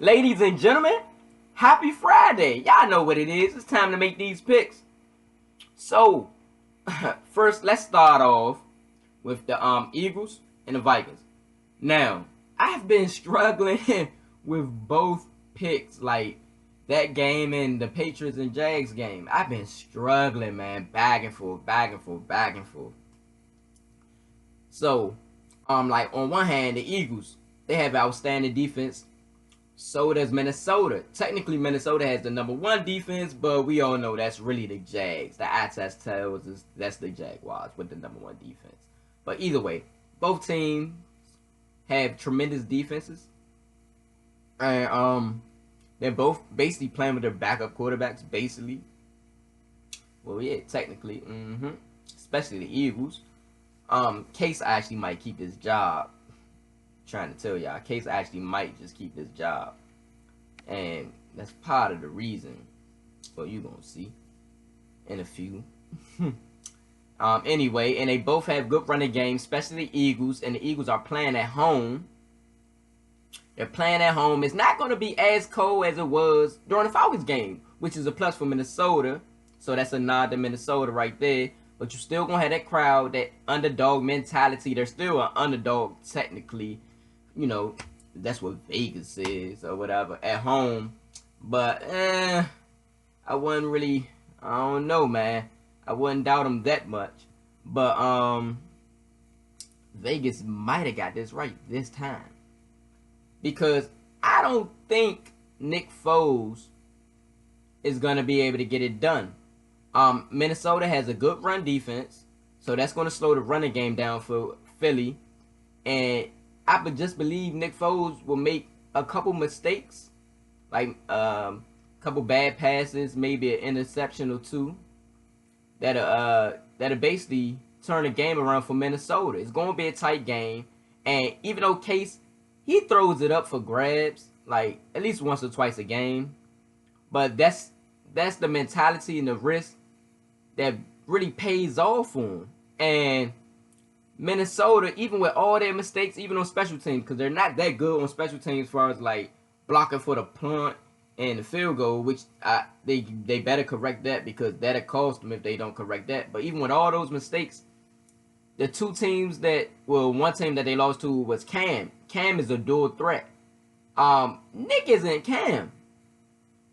Ladies and gentlemen, happy Friday. Y'all know what it is. It's time to make these picks. So, first, let's start off with the Eagles and the Vikings. Now, I've been struggling with both picks, like that game and the Patriots and Jags game. I've been struggling, man, back and forth, back and forth, back and forth. So, like on one hand, the Eagles, they have outstanding defense. So does Minnesota. Technically, Minnesota has the number one defense, but we all know that's really the Jags. The eye test tells us that's the Jaguars with the number one defense. But either way, both teams have tremendous defenses, and they're both basically playing with their backup quarterbacks. Basically, well, yeah, technically, especially the Eagles. Case actually might keep his job. Trying to tell y'all, Case actually might just keep his job, and that's part of the reason. Well, you gonna see in a few. Anyway, and they both have good running games, especially the Eagles, and the Eagles are playing at home. They're playing at home. It's not going to be as cold as it was during the Falcons game, which is a plus for Minnesota. So that's a nod to Minnesota right there. But you're still going to have that crowd, that underdog mentality. They're still an underdog technically. You know, that's what Vegas is or whatever at home. But, I wouldn't really, I don't know, man. I wouldn't doubt them that much. But, Vegas might have got this right this time. Because I don't think Nick Foles is going to be able to get it done. Minnesota has a good run defense, so that's going to slow the running game down for Philly. And I just believe Nick Foles will make a couple mistakes, like a couple bad passes, maybe an interception or two, that'll basically turn the game around for Minnesota. It's going to be a tight game, and even though Case, he throws it up for grabs, like at least once or twice a game, but that's the mentality and the risk that really pays off for him. And Minnesota, even with all their mistakes, even on special teams, because they're not that good on special teams as far as like blocking for the punt and the field goal, which they better correct that, because that'll cost them if they don't correct that. But even with all those mistakes, the two teams that, well, one team that they lost to was Cam. Cam is a dual threat. Nick isn't Cam.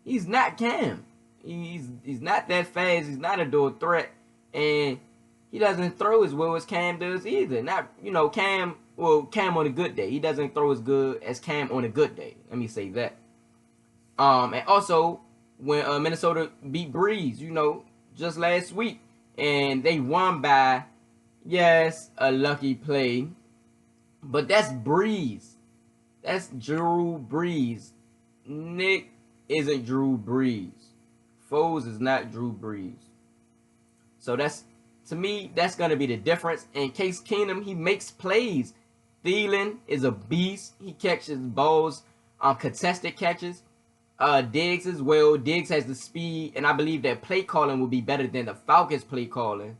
He's not Cam. He's not that fast. He's not a dual threat, and he doesn't throw as well as Cam does either. Not, Cam. Well, Cam on a good day, he doesn't throw as good as Cam on a good day. Let me say that. And also when Minnesota beat Breeze, just last week, and they won by, yes, a lucky play, but that's Breeze. That's Drew Brees. Nick isn't Drew Brees. Foles is not Drew Brees. So to me, that's going to be the difference. In Case Keenum, he makes plays. Thielen is a beast. He catches balls on contested catches. Diggs as well. Diggs has the speed, and I believe that play calling will be better than the Falcons' play calling.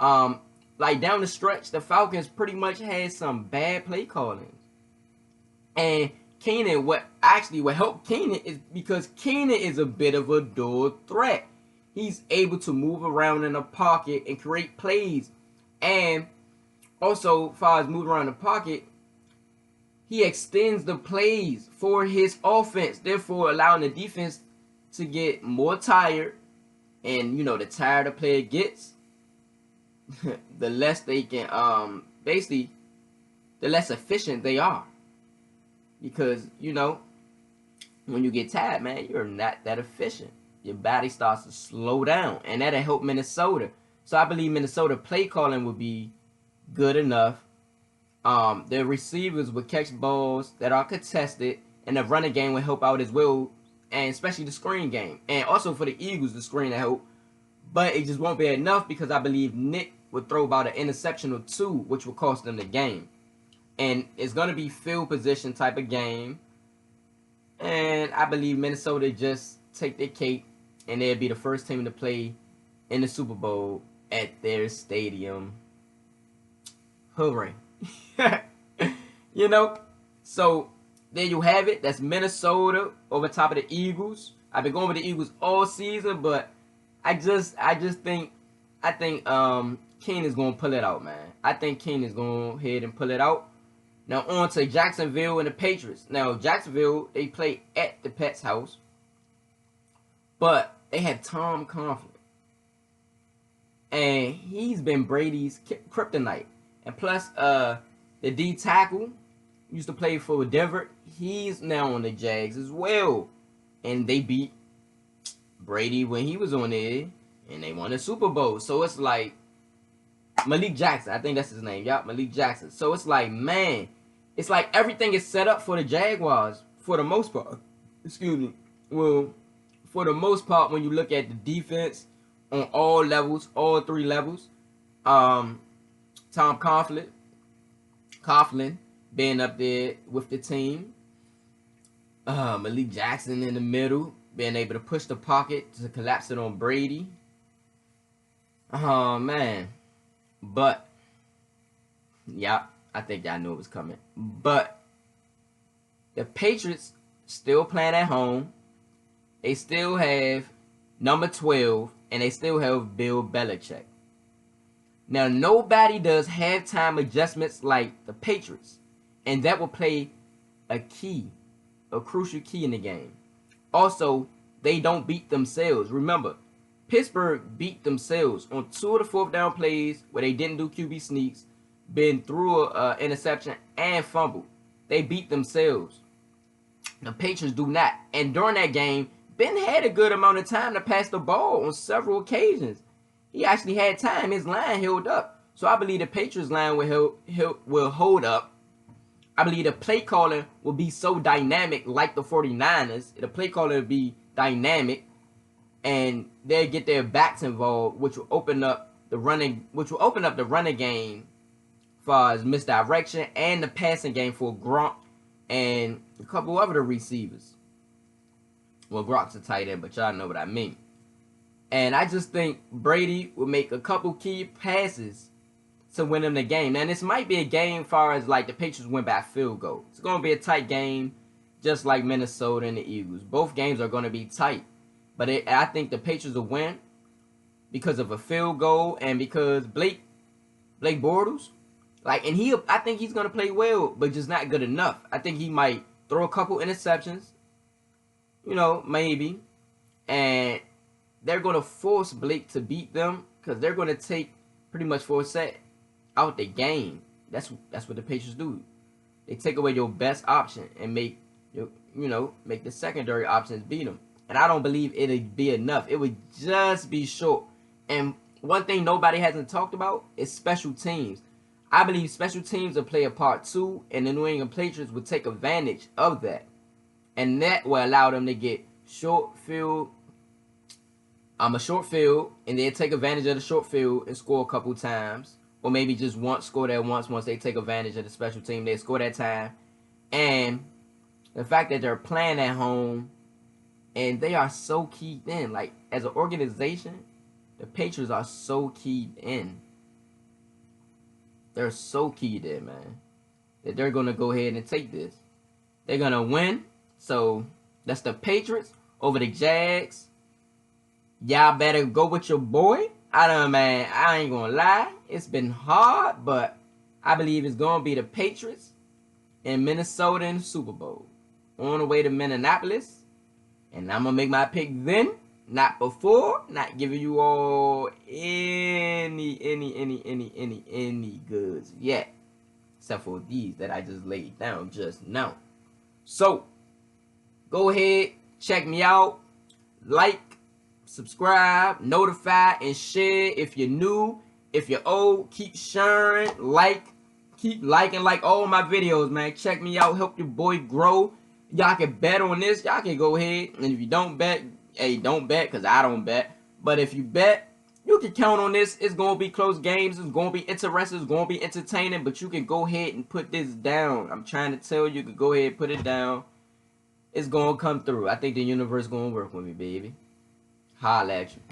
Like down the stretch, the Falcons pretty much had some bad play calling. And Keenan, what helped Keenan is because Keenan is a bit of a dual threat. He's able to move around in the pocket and create plays. And also, as far as moving around the pocket, he extends the plays for his offense, therefore allowing the defense to get more tired. And, the tired a player gets, the less they can, basically, the less efficient they are. Because, when you get tired, man, you're not that efficient. Your body starts to slow down, and that'll help Minnesota. So I believe Minnesota play calling will be good enough. Their receivers will catch balls that are contested, and the running game will help out as well, and especially the screen game. And also for the Eagles, the screen will help. But it just won't be enough, because I believe Nick would throw about an interception or two, which will cost them the game. And it's going to be field position type of game. And I believe Minnesota just take their cake, and they'll be the first team to play in the Super Bowl at their stadium. Hooray. So there you have it. That's Minnesota over top of the Eagles. I've been going with the Eagles all season, but I think King is gonna pull it out, man. I think King is gonna go ahead and pull it out. Now on to Jacksonville and the Patriots. Now Jacksonville, they play at the Pets house, but they have Tom Coughlin, and he's been Brady's kryptonite. And plus, the D tackle used to play for Denver. He's now on the Jags as well, and they beat Brady when he was on there, and they won the Super Bowl. So it's like Malik Jackson, I think that's his name. Yup, Malik Jackson. So it's like, man, it's like everything is set up for the Jaguars for the most part. Excuse me. Well, for the most part, when you look at the defense on all levels, all three levels, Tom Coughlin being up there with the team, Malik Jackson in the middle, being able to push the pocket to collapse it on Brady. Oh man. But yeah, I think y'all knew it was coming. But the Patriots still playing at home. They still have number 12, and they still have Bill Belichick. Now, nobody does halftime adjustments like the Patriots, and that will play a crucial key in the game. Also, they don't beat themselves. Remember, Pittsburgh beat themselves on 2 of the 4th down plays where they didn't do QB sneaks, been through an interception and fumbled. They beat themselves. The Patriots do not. And during that game, Ben had a good amount of time to pass the ball on several occasions. He actually had time. His line held up. So I believe the Patriots line will hold up. I believe the play calling will be so dynamic like the 49ers. The play calling will be dynamic, and they'll get their backs involved, which will open up the running game as far as misdirection and the passing game for Gronk and a couple other receivers. Well, Gronk's a tight end, but y'all know what I mean. And I just think Brady will make a couple key passes to win them the game. And this might be a game as far as like the Patriots win by field goal. It's going to be a tight game, just like Minnesota and the Eagles. Both games are going to be tight. But I think the Patriots will win because of a field goal and because Blake Bortles, I think he's going to play well, but just not good enough. I think he might throw a couple interceptions, maybe. And they're going to force Blake to beat them because they're going to take pretty much Forsett out the game. That's what the Patriots do. They take away your best option and make the secondary options beat them. And I don't believe it'd be enough. It would just be short. And one thing nobody hasn't talked about is special teams. I believe special teams will play a part too, and the New England Patriots will take advantage of that. And that will allow them to get a short field, and they'll take advantage of the short field and score a couple times. Or maybe just score that once they take advantage of the special team. They score that time. And the fact that they're playing at home and they are so keyed in. Like, as an organization, the Patriots are so keyed in. They're so keyed in, man, that they're going to go ahead and take this. They're going to win. So, that's the Patriots over the Jags. Y'all better go with your boy. I ain't going to lie. It's been hard, but I believe it's going to be the Patriots and Minnesota in the Super Bowl. On the way to Minneapolis. And I'm going to make my pick then. Not before. Not giving you all any goods yet. Except for these that I just laid down just now. So, go ahead. Check me out. Like, subscribe, notify, and share if you're new. If you're old, keep sharing, keep liking all my videos, man. Check me out. Help your boy grow. Y'all can bet on this. Y'all can go ahead. And if you don't bet, hey, don't bet, because I don't bet. But if you bet, you can count on this. It's going to be close games. It's going to be interesting. It's going to be entertaining. But you can go ahead and put this down. I'm trying to tell you, you can go ahead and put it down. It's going to come through. I think the universe is going to work with me, baby. Holla at you.